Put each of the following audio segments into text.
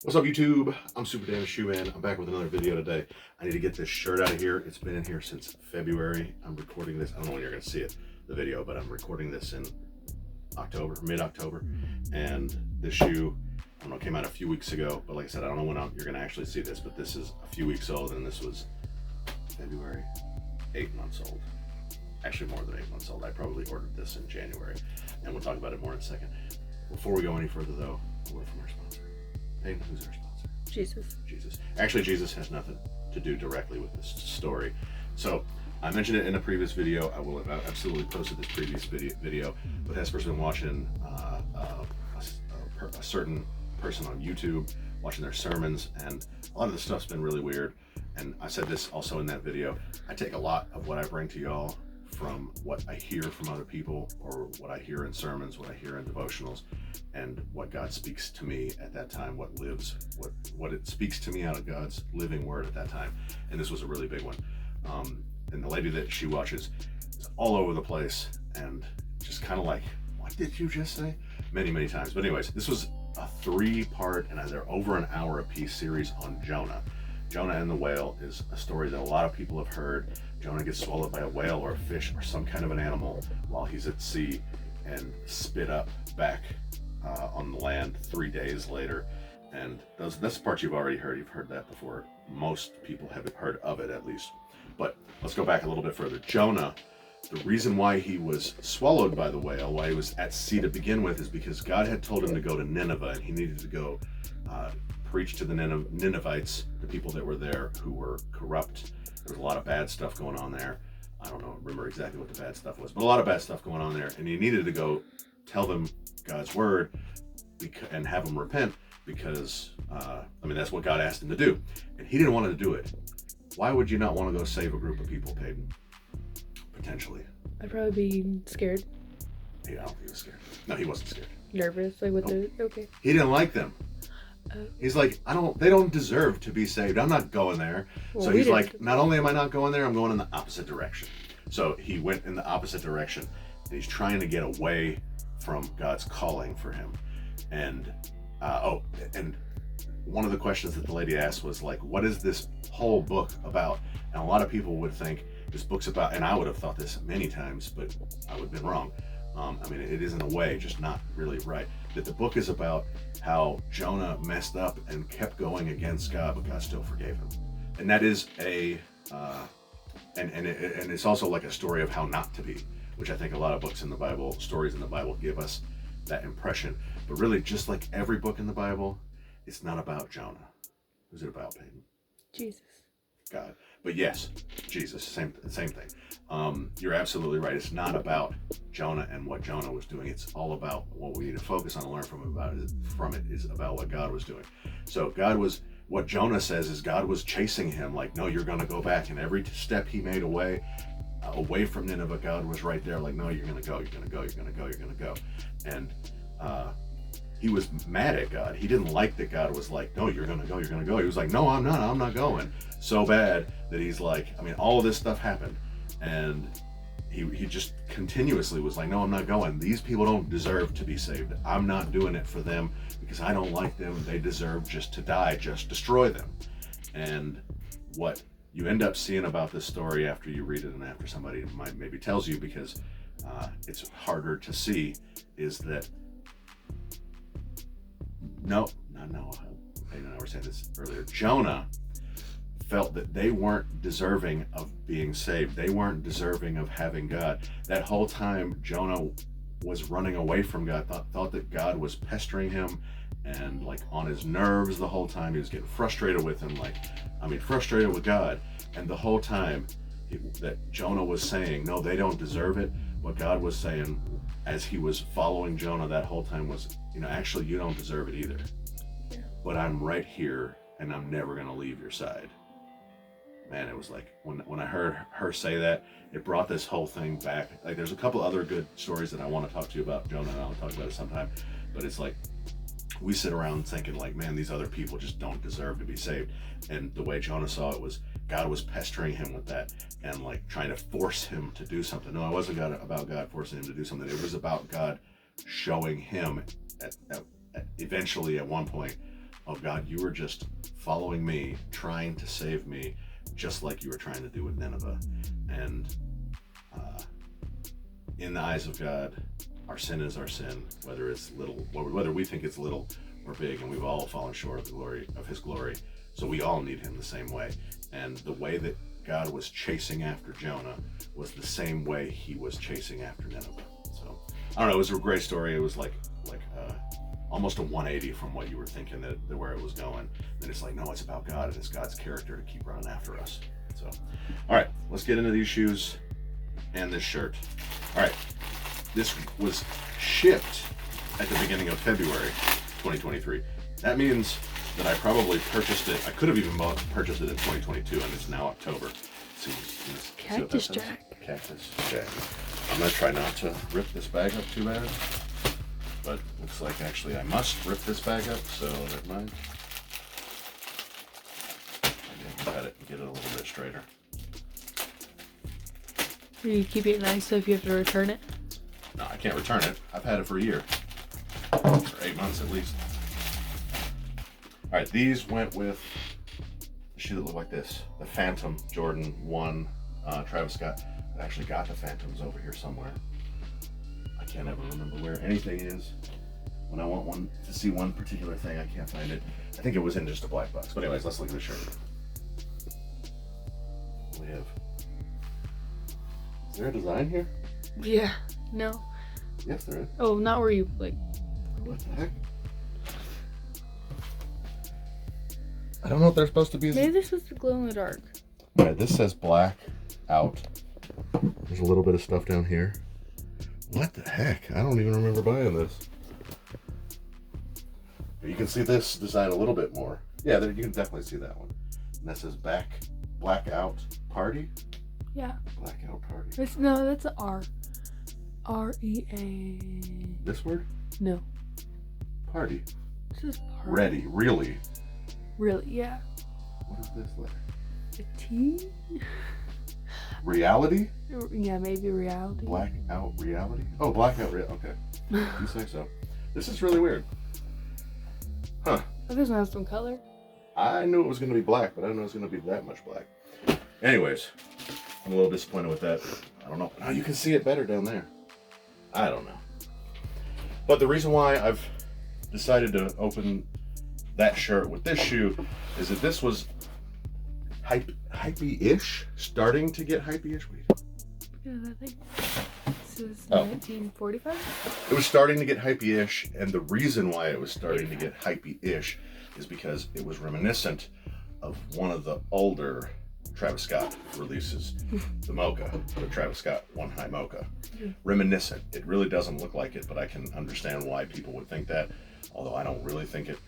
What's up, YouTube? I'm Super Dan Shoeman. I'm back with another video today. I need to get this shirt out of here. It's been in here since February. I'm recording this. I don't know when you're going to see it, the video, but I'm recording this in October, mid-October. And this shoe, I don't know, came out a few weeks ago. But like I said, I don't know when you're going to actually see this, but this is a few weeks old, and this was February, 8 months old. Actually, more than 8 months old. I probably ordered this in January, and we'll talk about it more in a second. Before we go any further, though, a word from our sponsor. Hey, who's our sponsor? Jesus. Actually, Jesus has nothing to do directly with this story. So I mentioned it in a previous video. I will have absolutely posted this previous video, but has been watching a certain person on YouTube, watching their sermons, and a lot of the stuff's been really weird. And I said this also in that video. I take a lot of what I bring to y'all from what I hear from other people, or what I hear in sermons, what I hear in devotionals, and what God speaks to me at that time, what it speaks to me out of God's living word at that time. And this was a really big one. And the lady that she watches is all over the place and just kind of like, what did you just say? Many times. But anyways, this was a 3-part, and they're over an hour apiece series on Jonah. Jonah and the whale is a story that a lot of people have heard. Jonah gets swallowed by a whale or a fish or some kind of an animal while he's at sea and spit up back on the land 3 days later. And that's the part you've already heard. You've heard that before. Most people have heard of it, at least. But let's go back a little bit further. Jonah, the reason why he was swallowed by the whale, why he was at sea to begin with, is because God had told him to go to Nineveh, and he needed to go preach to the Ninevites, the people that were there who were corrupt. There was a lot of bad stuff going on there. I don't remember exactly what the bad stuff was, but a lot of bad stuff going on there. And he needed to go tell them God's word and have them repent, because, that's what God asked him to do. And he didn't want to do it. Why would you not want to go save a group of people, Peyton? Potentially. I'd probably be scared. Yeah, I don't think he was scared. No, he wasn't scared. Nervous, like what the, okay. He didn't like them. He's like, they don't deserve to be saved. I'm not going there. Well, so he's like, not only am I not going there, I'm going in the opposite direction. So he went in the opposite direction, and he's trying to get away from God's calling for him. And and one of the questions that the lady asked was like, what is this whole book about? And a lot of people would think this book's about, and I would have thought this many times, but I would have been wrong. It is in a way just not really right. That the book is about how Jonah messed up and kept going against God, but God still forgave him. And that is and it's also like a story of how not to be, which I think a lot of books in the Bible, stories in the Bible, give us that impression. But really, just like every book in the Bible, it's not about Jonah. Who's it about, Peyton? Jesus. God. But yes, Jesus, same thing. You're absolutely right. It's not about Jonah and what Jonah was doing. It's all about what we need to focus on and learn from it is about what God was doing. So what Jonah says is God was chasing him like, no, you're going to go back. And every step he made away from Nineveh, God was right there like, no, you're going to go, you're going to go, you're going to go, you're going to go. And he was mad at God. He didn't like that God was like, no, you're going to go, you're going to go. He was like, no, I'm not going. So bad that he's like, all of this stuff happened. And he just continuously was like, no, I'm not going. These people don't deserve to be saved. I'm not doing it for them because I don't like them. They deserve just to die. Just destroy them. And what you end up seeing about this story after you read it and after somebody maybe tells you, because it's harder to see, is that I were saying this earlier. Jonah felt that they weren't deserving of being saved. They weren't deserving of having God. That whole time, Jonah was running away from God, thought that God was pestering him and like on his nerves the whole time. He was getting frustrated with him, frustrated with God. And the whole time that Jonah was saying, no, they don't deserve it. What God was saying as he was following Jonah that whole time was, actually, you don't deserve it either. Yeah. But I'm right here, and I'm never going to leave your side. Man, it was like, when I heard her say that, it brought this whole thing back. Like, there's a couple other good stories that I want to talk to you about Jonah, and I'll talk about it sometime. But it's like, we sit around thinking like, man, these other people just don't deserve to be saved. And the way Jonah saw it was God was pestering him with that and like trying to force him to do something. No, it wasn't about God forcing him to do something. It was about God showing him eventually at one point oh God, you were just following me, trying to save me, just like you were trying to do with Nineveh. And in the eyes of God, our sin is our sin, whether it's little, whether we think it's little or big, and we've all fallen short of the glory of His glory. So we all need Him the same way. And the way that God was chasing after Jonah was the same way He was chasing after Nineveh. So I don't know. It was a great story. It was like almost a 180 from what you were thinking that where it was going. Then it's like, no, it's about God, and it's God's character to keep running after us. So, all right, let's get into these shoes and this shirt. All right, this was shipped at the beginning of February 2023. That means that I probably purchased it. I could have even purchased it in 2022, and it's now October. See what that Cactus says? Jack. Cactus Jack. I'm gonna try not to rip this bag up too bad, but looks like actually I must rip this bag up, so never mind. I can cut it and get it a little bit straighter. You keep it nice, so if you have to return it. No, I can't return it. I've had it for a year. For 8 months at least. All right, these went with a shoe that looked like this. The Phantom Jordan 1 Travis Scott. I actually got the Phantoms over here somewhere. I can't ever remember where anything is. When I want one to see one particular thing, I can't find it. I think it was in just a black box. But anyways, let's look at the shirt. We have... Is there a design here? Yeah. No. Yes, there is. Oh, not where you like. What the heck? I don't know if they're supposed to be. Maybe this was the glow in the dark. All right, this says black out. There's a little bit of stuff down here. What the heck? I don't even remember buying this. But you can see this design a little bit more. Yeah, there, you can definitely see that one. And that says blackout party. Yeah. Blackout party. No, that's an R. R-E-A. This word? No. Party. This is party. Ready, really. Really? Yeah. What is this letter? A T? Reality? Yeah, maybe reality. Blackout reality? Oh, blackout reality. Okay. You say so. This is really weird. Huh. Oh, this one has some color. I knew it was going to be black, but I didn't know it was going to be that much black. Anyways, I'm a little disappointed with that. I don't know. Oh, you can see it better down there. I don't know. But the reason why I've decided to open that shirt with this shoe is that this was hypey-ish, starting to get hypey-ish. Yeah, that thing. This is Oh. 1945? It was starting to get hypey-ish, and the reason why it was starting to get hypey-ish is because it was reminiscent of one of the older Travis Scott releases, the Mocha, the Travis Scott One High Mocha. Reminiscent. It really doesn't look like it, but I can understand why people would think that, although I don't really think it.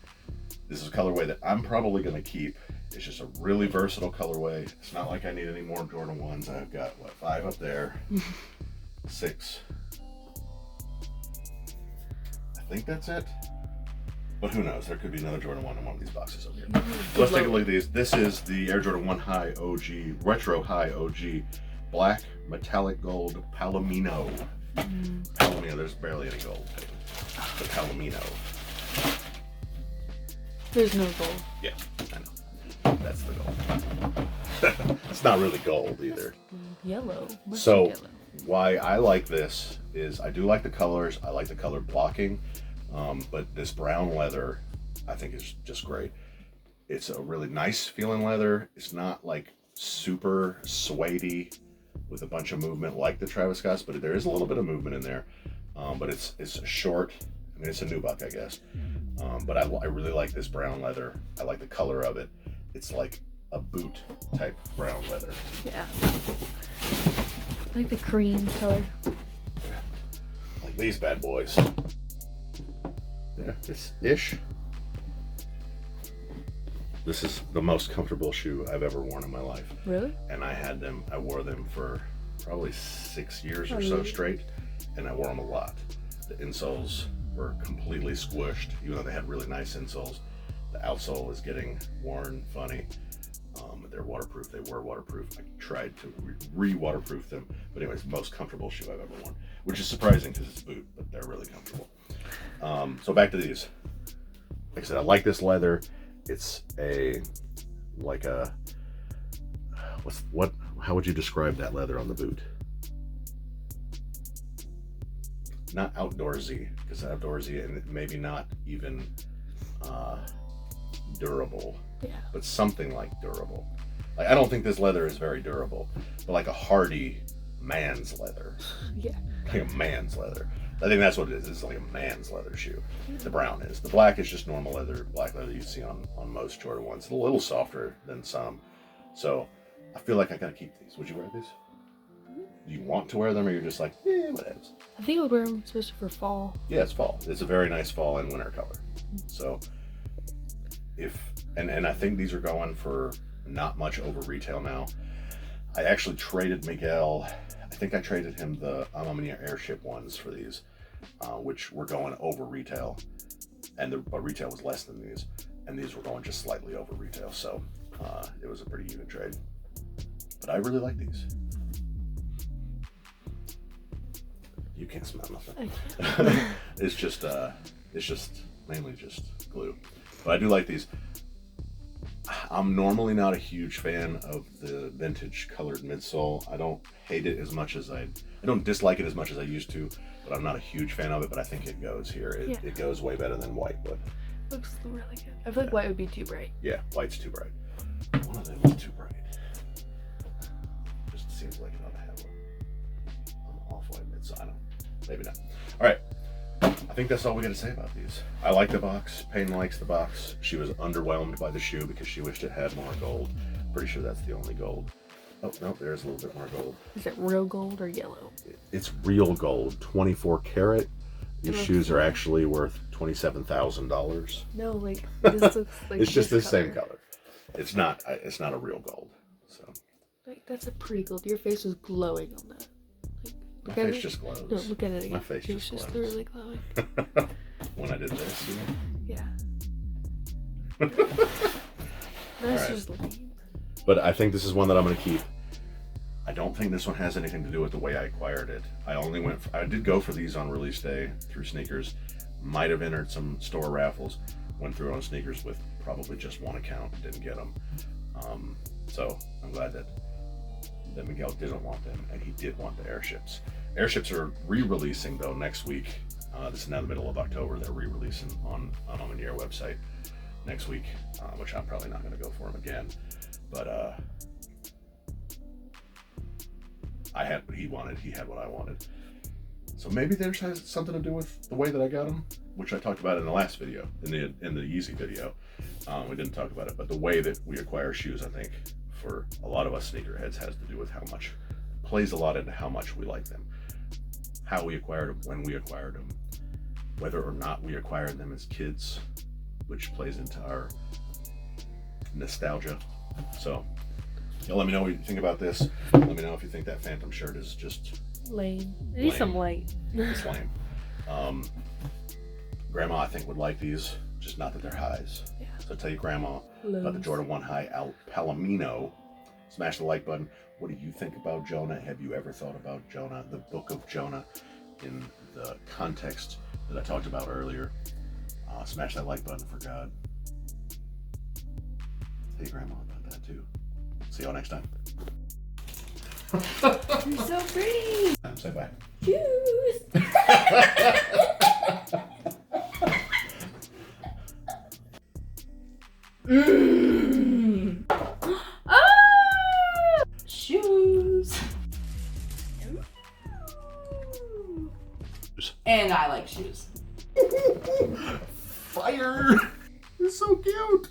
This is a colorway that I'm probably going to keep. It's just a really versatile colorway. It's not like I need any more Jordan 1s. I've got, 5 up there, 6. I think that's it. But who knows? There could be another Jordan 1 in one of these boxes over here. So let's take a look at these. This is the Air Jordan 1 High OG, Retro High OG, black metallic gold Palomino. Palomino, there's barely any gold. The Palomino. There's no gold. Yeah, I know. That's the gold. It's not really gold either. Yellow. So Yellow. why I like this is I do like the colors. I like the color blocking. But this brown leather, I think is just great. It's a really nice feeling leather. It's not like super suede-y with a bunch of movement like the Travis Scott's, but there is a little bit of movement in there. But it's short. I mean, it's a nubuck, I guess. But I really like this brown leather. I like the color of it. It's like a boot type brown leather. Yeah. I like the cream color. Like these bad boys. Yeah, it's ish. This is the most comfortable shoe I've ever worn in my life. Really? And I wore them for probably 6 years or so straight, and I wore them a lot. The insoles were completely squished, even though they had really nice insoles. The outsole was getting worn funny. They're waterproof. They were waterproof. I tried to re-waterproof them, but anyways, most comfortable shoe I've ever worn, which is surprising because it's a boot, but they're really comfortable. So back to these. like I said, I like this leather. It's like a, how would you describe that leather on the boot? Not outdoorsy, because outdoorsy and maybe not even durable, Yeah. but something like durable. Like, I don't think this leather is very durable, but like a hardy man's leather. Yeah. Like a man's leather. I think that's what it is. It's like a man's leather shoe. The brown is. The black is just normal leather, black leather you see on most Jordan ones. It's a little softer than some. So I feel like I gotta keep these. Would you wear these? Do you want to wear them, or you're just like, whatever? I think I would wear them especially for fall. Yeah, it's fall. It's a very nice fall and winter color. So and I think these are going for not much over retail now. I actually traded Miguel. I think I traded him the Amamiya Airship ones for these, which were going over retail, but retail was less than these, and these were going just slightly over retail. So it was a pretty even trade. But I really like these. You can't smell nothing. I can't. It's just mainly just glue. But I do like these. I'm normally not a huge fan of the vintage colored midsole. I don't hate it as much as I don't dislike it as much as I used to, but I'm not a huge fan of it, but I think it goes here. It goes way better than white would. Looks really good. I feel like white would be too bright. Yeah, white's too bright. One of them is too bright. Just seems like it ought to have an off-white midsole. I don't know. Maybe not. All right. I think that's all we got to say about these. I like the box. Payne likes the box. She was underwhelmed by the shoe because she wished it had more gold. Pretty sure that's the only gold. Oh, no, there's a little bit more gold. Is it real gold or yellow? It's real gold, 24 karat. These shoes are actually worth $27,000. No, like this looks like it's just the color. same color. It's not a real gold. So like that's a pretty gold. Your face was glowing on that. my face just glows. No, look at it again. My face it was just really glowing. When I did this, you know? Yeah. That's Right. just lame. But I think this is one that I'm going to keep. I don't think this one has anything to do with the way I acquired it. I did go for these on release day through sneakers. Might have entered some store raffles. Went through on sneakers with probably just one account. Didn't get them. So I'm glad that Miguel didn't want them, and he did want the airships. Airships are re-releasing though next week. This is now the middle of October. They're re-releasing on Amamiya website next week, which I'm probably not going to go for them again. But I had what he wanted. He had what I wanted. So maybe there's has something to do with the way that I got them, which I talked about in the last video, in the Yeezy video. We didn't talk about it, but the way that we acquire shoes, I think, for a lot of us sneakerheads, has to do with how much, plays a lot into how much we like them, how we acquired them, when we acquired them, whether or not we acquired them as kids, which plays into our nostalgia. So let me know what you think about this. Let me know if you think that Phantom shirt is just lame. It needs some light. It's lame. Grandma, I think, would like these, just not that they're highs. Yeah. So tell your grandma about the Jordan 1 High Al Palomino. Smash the like button. What do you think about Jonah? Have you ever thought about Jonah, the book of Jonah, in the context that I talked about earlier? Smash that like button, for God. Tell your grandma about that too. See y'all next time. You're so pretty. Say bye. Choose. Ah! Shoes. And I like shoes. Fire! It's so cute.